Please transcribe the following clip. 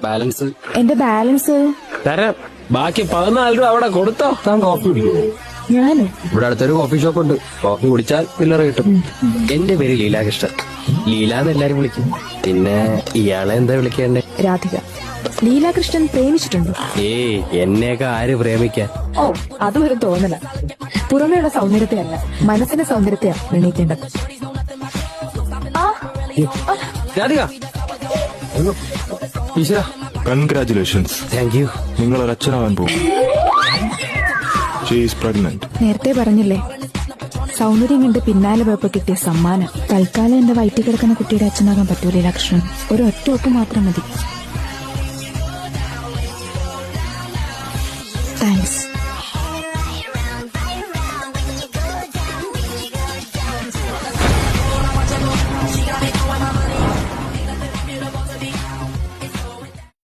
Balance എന്റെ balance തരാം. ബാക്കി 14 രൂപ അവിടെ കൊടുത്തോ. താൻ കോഫി കുടിക്കും. ഞാനോ? ഇവിടെ അടുത്തൊരു കോഫി ഷോപ്പ് ഉണ്ട്. കോഫി കുടിച്ചാൽ പില്ലറ കിട്ടും. എന്റെ പേര് ലീലാകൃഷ്ണൻ. ലീലാന്ന് എല്ലാരും വിളിക്കും. പിന്നെ ഇയാളെ എന്താ വിളിക്കേണ്ടേ? രാധിക. ലീലാകൃഷ്ണൻ പ്രേമിച്ചിട്ടുണ്ടോ? ഏയ്, എന്നെയൊക്കെ ആര് പ്രേമിക്കാൻ? ഓ, അതും ഒരു തോന്നല. പുറമേയുള്ള സൗന്ദര്യത്തെ അല്ല, മനസ്സിന്റെ സൗന്ദര്യത്തെയാ പ്രണയിക്കേണ്ടത്. രാധിക, ഈശ്വര, കൺഗ്രാറ്റുലേഷൻസ്. Thank you. നിങ്ങൾ ഒരു അച്ഛനാവാൻ പോകും. She is pregnant. നേരത്തെ പറഞ്ഞില്ലേ, സൗന്ദര്യം കണ്ട് പിന്നാലെ പോയപ്പോ കിട്ടിയ സമ്മാനം. തൽക്കാലം എന്റെ വയറ്റിൽ കിടക്കുന്ന കുട്ടിയുടെ അച്ഛനാകാൻ പറ്റൂലേ ലക്ഷ്മൺ? ഒരു ഒറ്റ ഒപ്പ് മാത്രം മതി. താങ്ക്സ്.